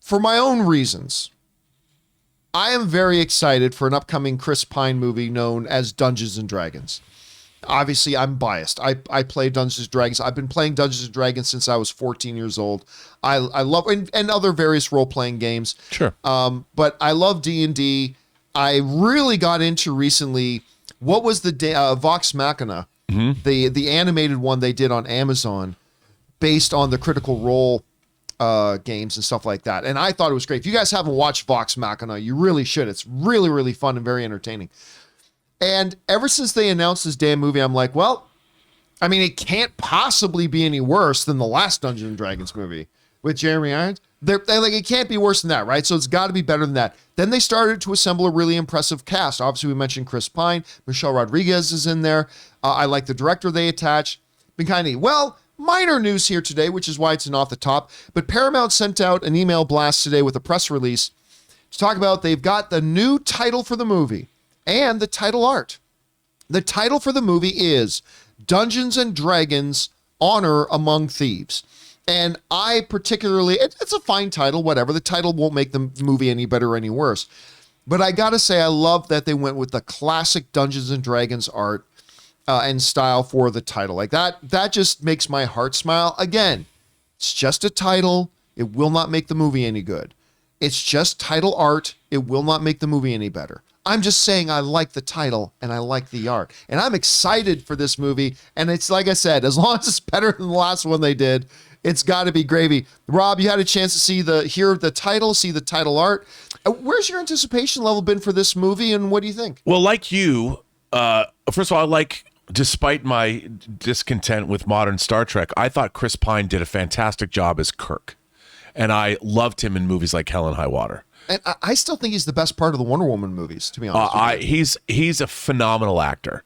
for my own reasons, I am very excited for an upcoming Chris Pine movie known as Dungeons and Dragons. Obviously, I'm biased. I play Dungeons and Dragons. I've been playing Dungeons and Dragons since I was 14 years old. I love and other various role-playing games. Sure. But I love D&D. I really got into recently, what was the Vox Machina, the animated one they did on Amazon based on the Critical Role games and stuff like that. And I thought it was great. If you guys haven't watched Vox Machina, you really should. It's really, really fun and very entertaining. And ever since they announced this damn movie, I'm like, well, I mean, it can't possibly be any worse than the last Dungeons and Dragons movie with Jeremy Irons. They're like, it can't be worse than that, right? So it's got to be better than that. Then they started to assemble a really impressive cast. Obviously, we mentioned Chris Pine. Michelle Rodriguez is in there. I like the director they attached. Been kind of neat. Well, minor news here today, which is why it's not the top. But Paramount sent out an email blast today with a press release to talk about they've got the new title for the movie and the title art. The title for the movie is Dungeons and Dragons: Honor Among Thieves. And I particularly, it's a fine title, whatever. The title won't make the movie any better or any worse. But I got to say, I love that they went with the classic Dungeons and Dragons art and style for the title. Like that just makes my heart smile. Again, it's just a title. It will not make the movie any good. It's just title art. It will not make the movie any better. I'm just saying I like the title and I like the art. And I'm excited for this movie. And it's like I said, as long as it's better than the last one they did, it's got to be gravy. Rob, you had a chance to hear the title, see the title art. Where's your anticipation level been for this movie, and what do you think? Well, like you, first of all, despite my discontent with modern Star Trek, I thought Chris Pine did a fantastic job as Kirk. And I loved him in movies like Hell and High Water. And I still think he's the best part of the Wonder Woman movies, to be honest. He's a phenomenal actor.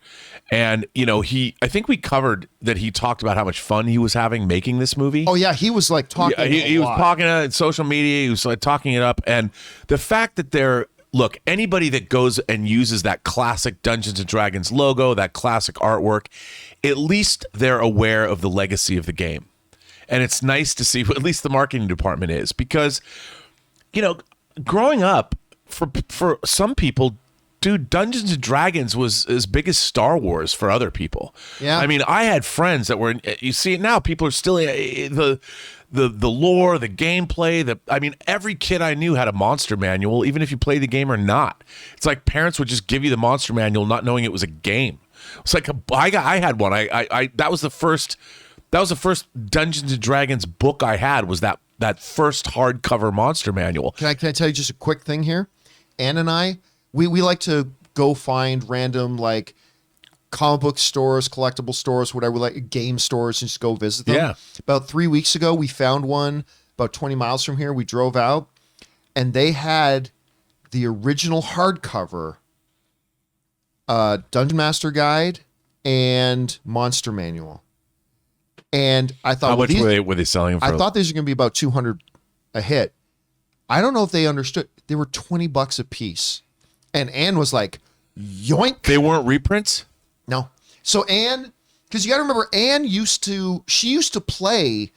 And, I think we covered that he talked about how much fun he was having making this movie. Oh, yeah. He was like talking he was talking on social media. He was like talking it up. And the fact that look, anybody that goes and uses that classic Dungeons and Dragons logo, that classic artwork, at least they're aware of the legacy of the game. And it's nice to see, at least the marketing department is, because, growing up, for some people, dude, Dungeons and Dragons was as big as Star Wars for other people. Yeah. I mean, I had friends that were, you see it now, people are still, the lore, the gameplay, every kid I knew had a monster manual, even if you play the game or not. It's like parents would just give you the monster manual not knowing it was a game. It's like, I had one. That was the first Dungeons and Dragons book I had, was that first hardcover monster manual. Can I tell you just a quick thing here? Ann and I, we like to go find random like comic book stores, collectible stores, whatever, like game stores, and just go visit them. Yeah. About 3 weeks ago, we found one about 20 miles from here. We drove out, and they had the original hardcover Dungeon Master Guide and Monster Manual. And I thought, how much were they selling them for? I thought these were going to be about $200 a hit. I don't know if they understood. They were $20 a piece. And Anne was like, yoink. They weren't reprints? No. So Anne, because you got to remember, Anne used to play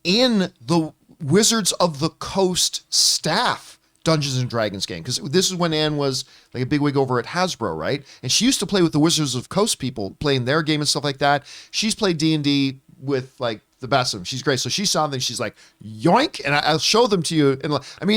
in the Wizards of the Coast staff Dungeons and Dragons game. Because this is when Anne was like a bigwig over at Hasbro, right? And she used to play with the Wizards of Coast people, playing their game and stuff like that. She's played D&D with like the best of them. She's great. So she saw them, she's like, yoink. And I'll show them to you. And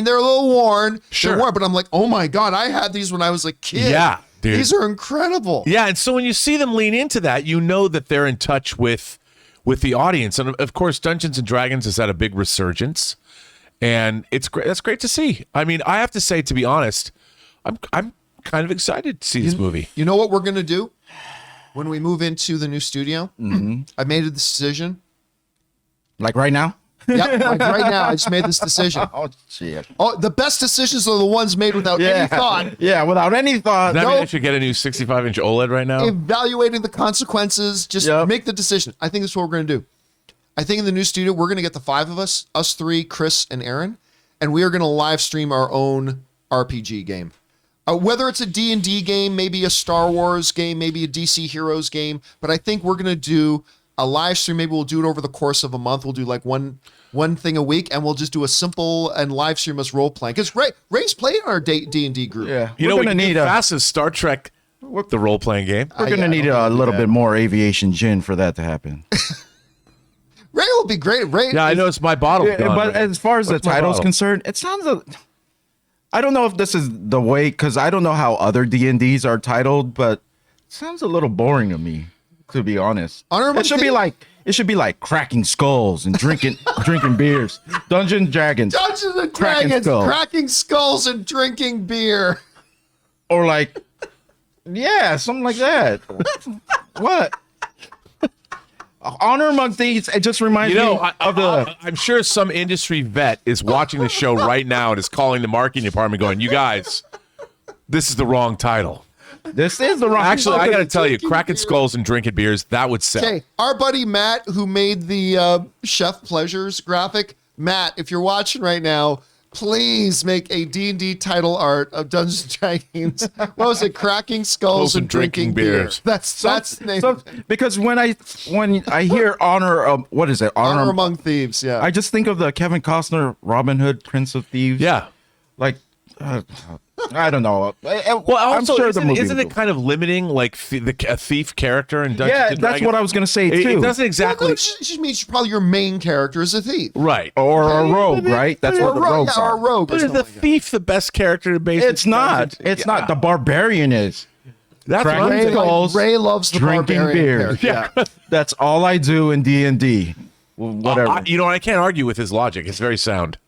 they're a little worn. Sure. They're worn, but I'm like, oh my God, I had these when I was a kid. Yeah, dude. These are incredible. Yeah. And so when you see them lean into that, you know that they're in touch with the audience. And of course, Dungeons and Dragons has had a big resurgence. And it's great. That's great to see. I mean, I have to say, to be honest, I'm kind of excited to see this movie. You know what we're going to do? When we move into the new studio, I made a decision. Like right now? Yep, like right now, I just made this decision. Oh, shit. Oh, the best decisions are the ones made without any thought. Yeah, without any thought. Does that mean I should get a new 65-inch OLED right now? Evaluating the consequences, just make the decision. I think that's what we're going to do. I think in the new studio, we're going to get the five of us three, Chris and Aaron, and we are going to live stream our own RPG game. Whether it's a D&D game, maybe a Star Wars game, maybe a DC Heroes game, but I think we're going to do a live stream. Maybe we'll do it over the course of a month. We'll do like one thing a week, and we'll just do a simple and live stream us role playing. Because Ray's playing our D&D group. Yeah, You know, we're gonna need fastest Star Trek, the role playing game. We're gonna need a little bit more aviation gin for that to happen. Ray will be great. Ray, Yeah, I know it's my bottle. Yeah, but as far as What's the my title's bottle? concerned, it sounds. I don't know if this is the way, because I don't know how other D&Ds are titled, but it sounds a little boring to me, to be honest. It should be like cracking skulls and drinking beers. Dungeons and Dragons. Dungeons and Cracking Dragons, skulls. cracking skulls and drinking beer. Or like, yeah, something like that. What? Honor Among Thieves. It just reminds me of the. I'm sure some industry vet is watching the show right now and is calling the marketing department, going, "You guys, this is the wrong title." This is the wrong. Actually, I got to tell you, cracking skulls and drinking beers, that would sell. Okay, our buddy Matt, who made the Chef Pleasures graphic, Matt, if you're watching right now, please make a D&D title art of Dungeons and Dragons. What was it? Cracking skulls and drinking beers. That's the name. Because when I hear honor, what is it? Honor Among Thieves. Yeah. I just think of the Kevin Costner Robin Hood Prince of Thieves. Yeah. Like, I don't know. Well, I'm also, sure the movie isn't will it kind of limiting, like a thief character in Dungeons Yeah, and that's Dragons? what I was going to say too. It doesn't exactly. Well, no, she means probably your main character is a thief. Right. Or a rogue, right? That's Or what the rogues or a are. rogue. But or is the something like that. thief the best character based? It's not. It's not. The barbarian is. That's what I'm Cracking Ray, saying. skulls, Ray loves the drinking barbarian beer. character. Yeah. That's all I do in D&D. Well, whatever. I can't argue with his logic. It's very sound.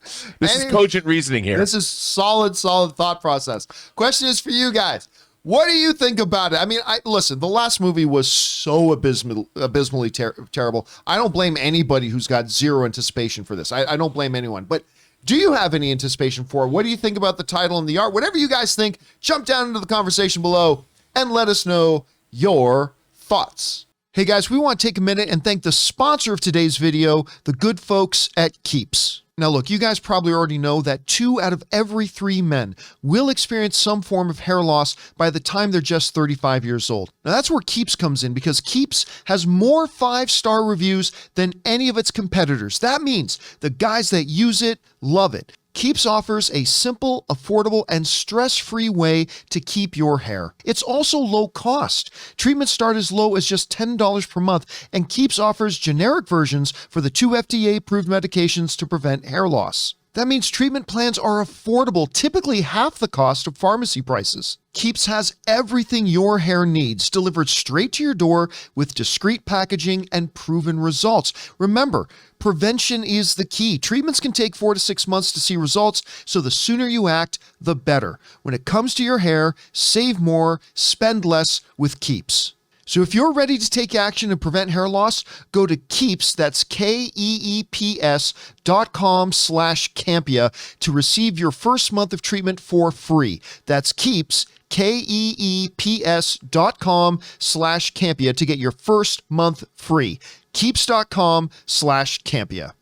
This is And- cogent reasoning here. This is solid thought process. Question is for you guys. What do you think about it? I mean, listen, the last movie was so abysmally terrible. I don't blame anybody who's got zero anticipation for this. I don't blame anyone. But do you have any anticipation for it? What do you think about the title and the art? Whatever you guys think, jump down into the conversation below and let us know your thoughts. Hey guys, we want to take a minute and thank the sponsor of today's video, the good folks at Keeps. Now look, you guys probably already know that 2 out of every 3 men will experience some form of hair loss by the time they're just 35 years old. Now that's where Keeps comes in, because Keeps has more 5-star reviews than any of its competitors. That means the guys that use it love it. Keeps offers a simple, affordable, and stress-free way to keep your hair. It's also low cost. Treatments start as low as just $10 per month, and Keeps offers generic versions for the 2 FDA-approved medications to prevent hair loss. That means treatment plans are affordable, typically half the cost of pharmacy prices. Keeps has everything your hair needs delivered straight to your door with discreet packaging and proven results. Remember, prevention is the key. Treatments can take 4 to 6 months to see results, so the sooner you act, the better. When it comes to your hair, save more, spend less with Keeps. So if you're ready to take action and prevent hair loss, go to Keeps, that's KEEPS.com/Campea to receive your first month of treatment for free. That's Keeps, KEEPS.com/Campea to get your first month free. Keeps.com/Campea.